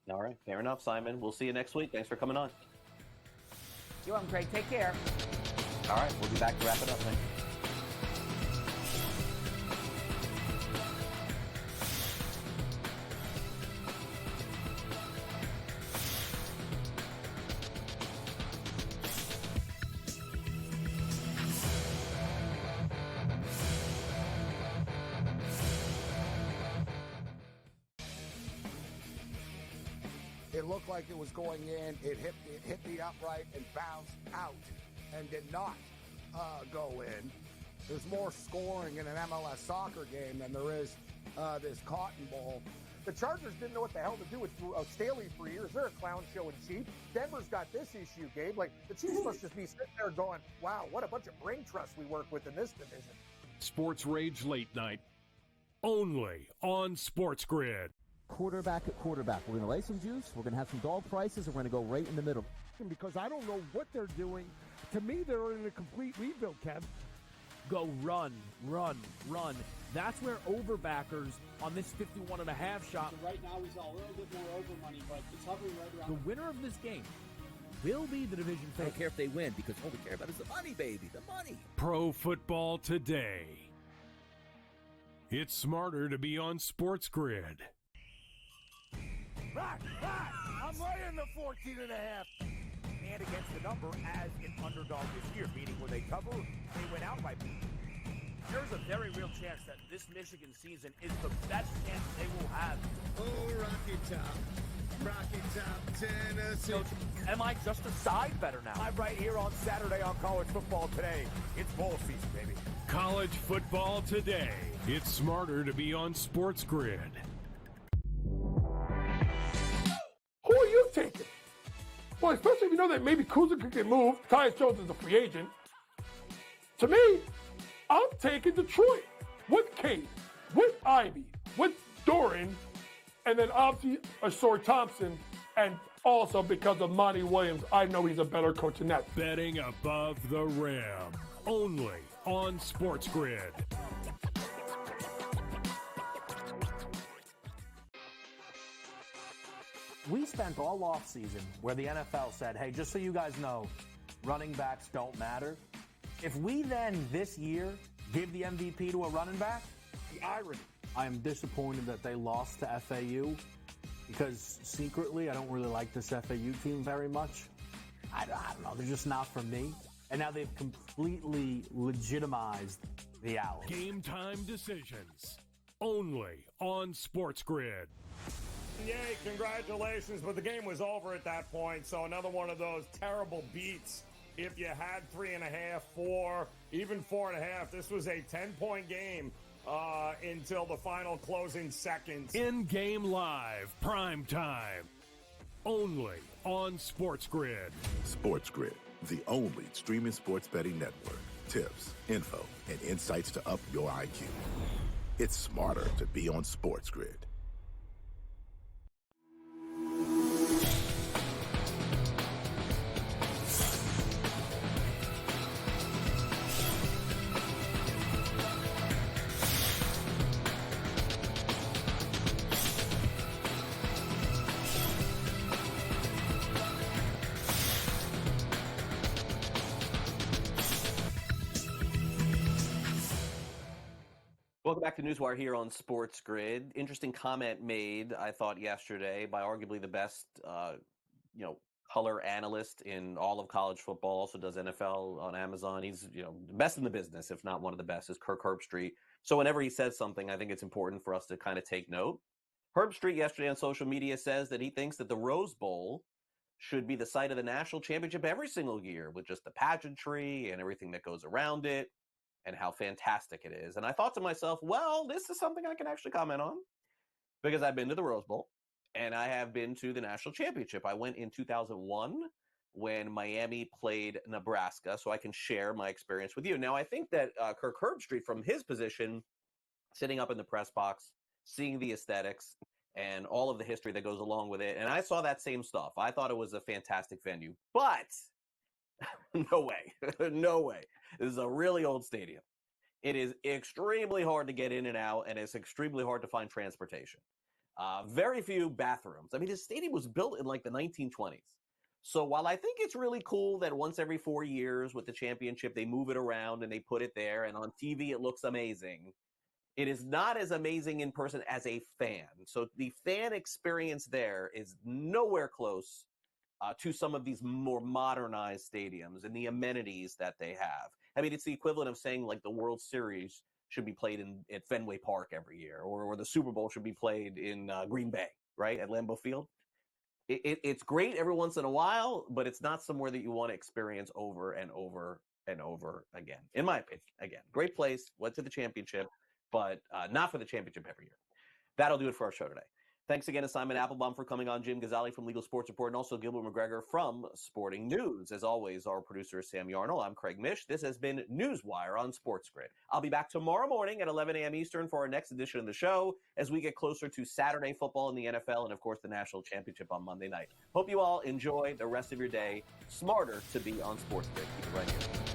All right, fair enough, Simon. We'll see you next week. Thanks for coming on. You're welcome, Craig. Take care. All right, we'll be back to wrap it up. Thanks. It looked like it was going in. It hit the upright and bounced out and did not go in. There's more scoring in an MLS soccer game than there is this Cotton Bowl. The Chargers didn't know what the hell to do with Staley for years. They're a clown show in chief. Denver's got this issue, Gabe. Like, the Chiefs must just be sitting there going, wow, what a bunch of brain trust we work with in this division. Sports Rage Late Night, only on SportsGrid. Quarterback at quarterback. We're going to lay some juice. We're going to have some dog prices, and we're going to go right in the middle. Because I don't know what they're doing. To me, they're in a complete rebuild, Kev. Go run, run, run. That's where overbackers on this 51.5 shot. So right now, we saw a little bit more over money, but it's hovering right around. The winner of this game will be the division favorite. I don't care if they win, because all we care about is the money, baby, the money. Pro football today. It's smarter to be on SportsGrid. Back, I'm laying the 14.5. And against the number as an underdog this year, meaning when they cover, they win outright. There's a very real chance that this Michigan season is the best chance they will have. Oh, Rocky Top, Tennessee. So, am I just a side better now? I'm right here on Saturday on College Football Today. It's bowl season, baby. College Football Today. It's smarter to be on SportsGrid. Who are you taking? Well, especially if you know that maybe Kuzma could get moved. Tyus Jones is a free agent. To me, I'm taking Detroit with Cade, with Ivy, with Doran, and then obviously Ashore Thompson, and also because of Monty Williams, I know he's a better coach than that. Betting above the rim. Only on SportsGrid. We spent all offseason where the NFL said, hey, just so you guys know, running backs don't matter. If we then this year give the MVP to a running back, the irony. I am disappointed that they lost to FAU because secretly I don't really like this FAU team very much. I don't know. They're just not for me. And now they've completely legitimized the Owls. Game time decisions. Only on SportsGrid. Yay, congratulations, but the game was over at that point, so another one of those terrible beats. If you had 3.5, 4, even 4.5, this was a 10-point game until the final closing seconds. In-game live, prime time. Only on SportsGrid. SportsGrid, the only streaming sports betting network. Tips, info, and insights to up your IQ. It's smarter to be on SportsGrid. Welcome back to NewsWire here on SportsGrid. Interesting comment made, I thought, yesterday by arguably the best, color analyst in all of college football. Also does NFL on Amazon. He's, the best in the business, if not one of the best, is Kirk Herbstreit. So whenever he says something, I think it's important for us to kind of take note. Herbstreit yesterday on social media says that he thinks that the Rose Bowl should be the site of the national championship every single year, with just the pageantry and everything that goes around it, and how fantastic it is. And I thought to myself, well, this is something I can actually comment on because I've been to the Rose Bowl and I have been to the national championship. I went in 2001 when Miami played Nebraska, so I can share my experience with you. Now, I think that Kirk Herbstreit, from his position, sitting up in the press box, seeing the aesthetics and all of the history that goes along with it, and I saw that same stuff. I thought it was a fantastic venue, but no way. No way. This is a really old stadium. It is extremely hard to get in and out, and it's extremely hard to find transportation. Very few bathrooms. I mean, this stadium was built in like the 1920s. So while I think it's really cool that once every 4 years with the championship, they move it around and they put it there, and on TV it looks amazing, it is not as amazing in person as a fan. So the fan experience there is nowhere close to some of these more modernized stadiums and the amenities that they have. I mean, it's the equivalent of saying like the World Series should be played at Fenway Park every year, or the Super Bowl should be played in Green Bay, right, at Lambeau Field. It's great every once in a while, but it's not somewhere that you want to experience over and over and over again. In my opinion, again, great place, went to the championship, but not for the championship every year. That'll do it for our show today. Thanks again to Simon Applebaum for coming on, Jim Gazzale from Legal Sports Report, and also Gilbert McGregor from Sporting News. As always, our producer is Sam Yarnell. I'm Craig Mish. This has been NewsWire on SportsGrid. I'll be back tomorrow morning at 11 a.m. Eastern for our next edition of the show as we get closer to Saturday football in the NFL and, of course, the National Championship on Monday night. Hope you all enjoy the rest of your day. Smarter to be on SportsGrid. Keep it right here.